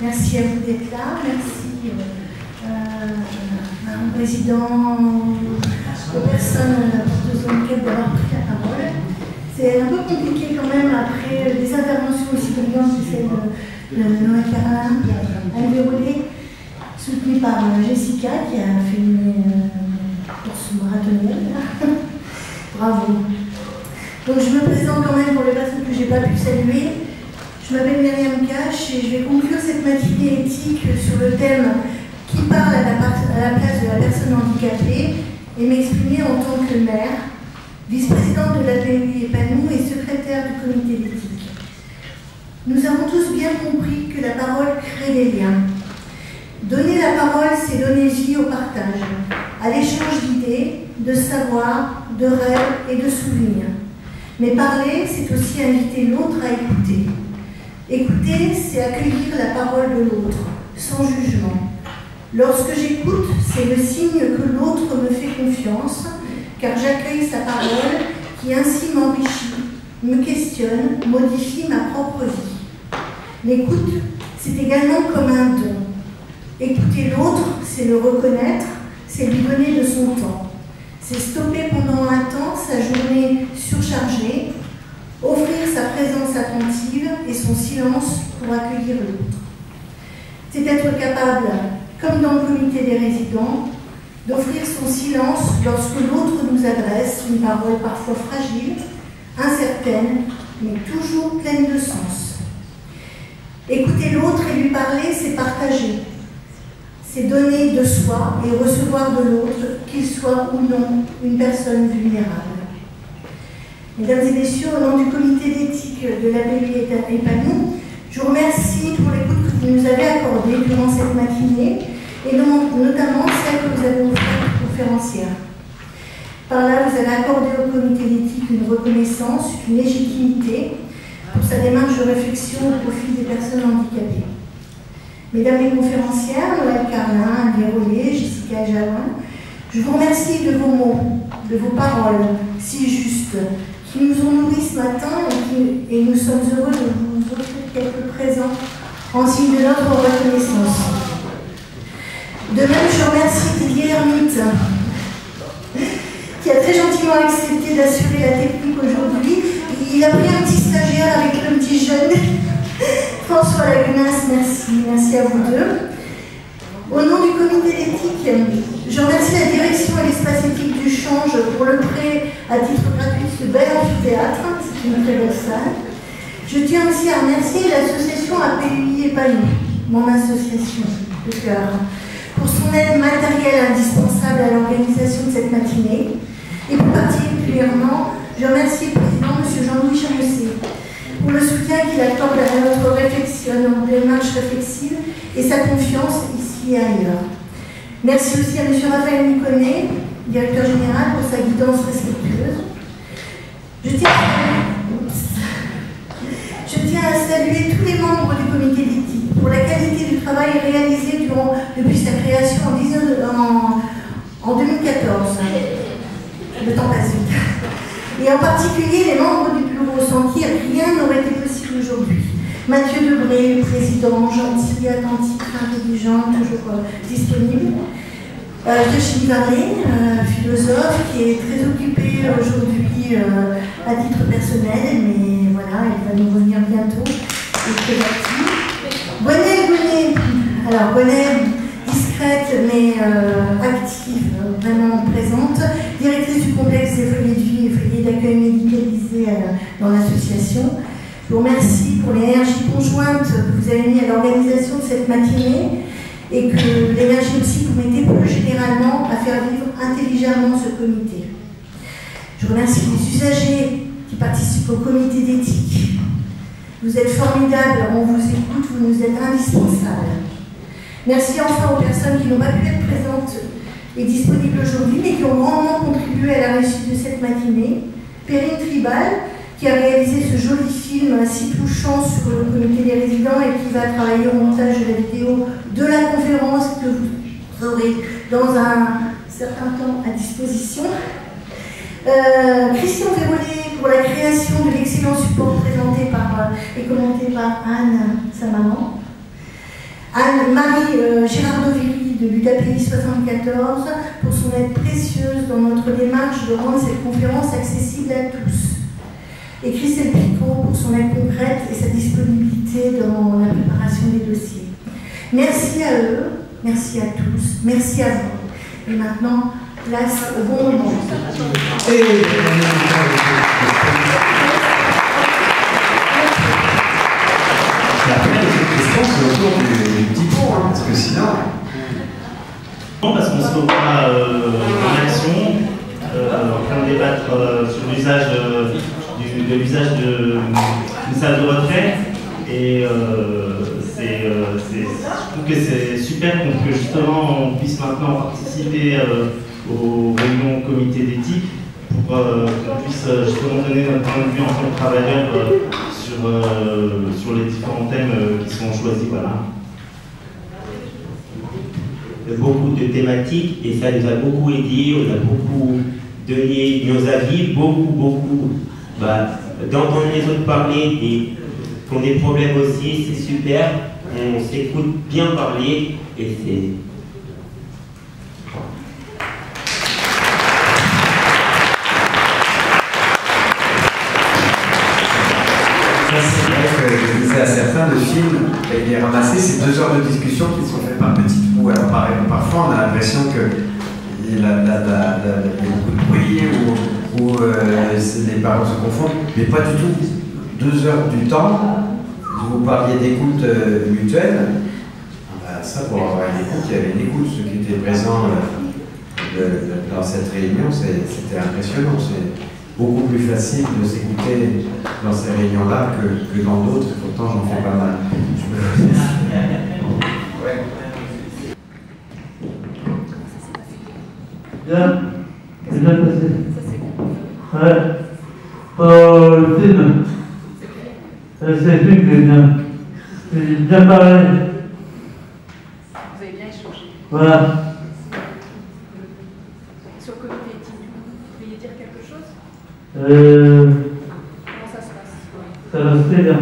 Merci à vous d'être là, merci au président, aux personnes porteuses de handicap d'avoir pris la parole. C'est un peu compliqué quand même après des interventions aussi brillantes que celle de Noël Carlin, Anne Vérolé, soutenue par Jessica qui a fait une course marathonienne. Bravo. Donc je me présente quand même pour les personnes que je n'ai pas pu saluer. Je m'appelle Myriam Cache et je vais conclure cette matinée éthique sur le thème qui parle à la place de la personne handicapée et m'exprimer en tant que maire, vice-présidente de l'APEI Panou et secrétaire du comité d'éthique. Nous avons tous bien compris que la parole crée des liens. Donner la parole, c'est donner vie au partage, à l'échange d'idées, de savoir, de rêves et de souvenirs. Mais parler, c'est aussi inviter l'autre à écouter. Écouter, c'est accueillir la parole de l'autre, sans jugement. Lorsque j'écoute, c'est le signe que l'autre me fait confiance, car j'accueille sa parole qui ainsi m'enrichit, me questionne, modifie ma propre vie. L'écoute, c'est également comme un don. Écouter l'autre, c'est le reconnaître, c'est lui donner de son temps. C'est stopper pendant un temps sa journée surchargée, offrir sa présence attentive et son silence pour accueillir l'autre. C'est être capable, comme dans le comité des résidents, d'offrir son silence lorsque l'autre nous adresse une parole parfois fragile, incertaine, mais toujours pleine de sens. Écouter l'autre et lui parler, c'est partager. C'est donner de soi et recevoir de l'autre, qu'il soit ou non une personne vulnérable. Mesdames et messieurs, au nom du comité d'éthique de l'APEI Panou, je vous remercie pour l'écoute que vous nous avez accordée durant cette matinée et notamment celle que vous avez offerte aux conférencières. Par là, vous avez accordé au comité d'éthique une reconnaissance, une légitimité pour sa démarche de réflexion au profit des personnes handicapées. Mesdames les conférencières, Noël Carlin, Anne Vérolé, Jessica Jaouin, je vous remercie de vos mots, de vos paroles si justes, qui nous ont nourris ce matin et nous sommes heureux de vous offrir quelques présents en signe de notre reconnaissance. De même, je remercie Didier Hermite, qui a très gentiment accepté d'assurer la technique aujourd'hui. Il a pris un petit stagiaire avec le petit jeune. François Lagunas, merci à vous deux. Au nom du comité d'éthique, je remercie la direction et l'espace éthique du Change pour le prêt à titre gratuit de ce bel amphithéâtre, c'est une très belle salle. Je tiens aussi à remercier l'association APEI Panou, mon association de cœur, pour son aide matérielle indispensable à l'organisation de cette matinée. Et plus particulièrement, je remercie le président, M. Jean-Louis Chamusset, pour le soutien qu'il accorde à notre réflexion, à notre démarche réflexive et sa confiance ici et ailleurs. Merci aussi à M. Raphaël Niconnet, directeur général, pour sa guidance respectueuse. Je tiens à saluer tous les membres du comité d'éthique pour la qualité du travail réalisé depuis sa création en 2014. Le temps passe vite. Et en particulier les membres du bureau, sans qui rien n'aurait été possible aujourd'hui. Mathieu Debré, président, gentil, attentif, intelligent, toujours disponible. Virginie Varlet, philosophe, qui est très occupée aujourd'hui à titre personnel, mais voilà, elle va nous revenir bientôt, et très active. Gwenaëlle, alors Gwenaëlle, discrète mais active, vraiment présente, directrice du complexe des foyers de vie et foyers d'accueil médicalisé dans l'association. Je vous remercie pour l'énergie conjointe que vous avez mis à l'organisation de cette matinée et que l'énergie aussi que vous mettez plus généralement à faire vivre intelligemment ce comité. Je remercie les usagers qui participent au comité d'éthique. Vous êtes formidables, on vous écoute, vous nous êtes indispensables. Merci enfin aux personnes qui n'ont pas pu être présentes et disponibles aujourd'hui, mais qui ont grandement contribué à la réussite de cette matinée. Perrine Tribal, qui a réalisé ce joli film si touchant sur le comité des résidents et qui va travailler au montage de la vidéo de la conférence que vous aurez dans un certain temps à disposition. Christian Vérolé pour la création de l'excellent support présenté par et commenté par Anne, sa maman. Anne-Marie Girardot-Viry de l'UDAPI 74 pour son aide précieuse dans notre démarche de rendre cette conférence accessible à tous. Et Christelle Picot pour son aide concrète et sa disponibilité dans la préparation des dossiers. Merci à eux, merci à tous, merci à vous. Et maintenant, place au bon moment. Et après, les questions, c'est autour du petit pot, parce que sinon... Parce qu'on se revoit en action, en train de débattre sur l'usage d'une salle de retrait. Et je trouve que c'est super que justement on puisse maintenant participer aux réunions au comité d'éthique pour qu'on puisse justement donner notre point de vue en tant que travailleur sur les différents thèmes qui sont choisis. Voilà. Beaucoup de thématiques et ça nous a beaucoup aidé, on a beaucoup donné nos avis, beaucoup. D'entendre les autres parler qui ont des problèmes aussi, c'est super, on s'écoute bien parler et c'est... C'est vrai que je disais à certains, le film, il est ramassé, c'est 2 heures de discussion qui sont faites par petites bouts. Alors parfois on a l'impression qu'il y a beaucoup de bruit ou les paroles se confondent, mais pas du tout. 2 heures du temps, vous parliez d'écoute mutuelle, ça pour avoir une écoute, il y avait une écoute, ceux qui étaient présents dans cette réunion, c'était impressionnant. C'est beaucoup plus facile de s'écouter dans ces réunions-là que dans d'autres, pourtant j'en fais pas mal. Ouais. Bien, c'est bien passé. Ouais. Le film. C'est le film que j'aime bien. J'ai bien parlé. Vous avez bien échangé. Voilà. Sur le comité éthique, vous vouliez dire quelque chose? Comment ça se passe? Ça va se faire bien.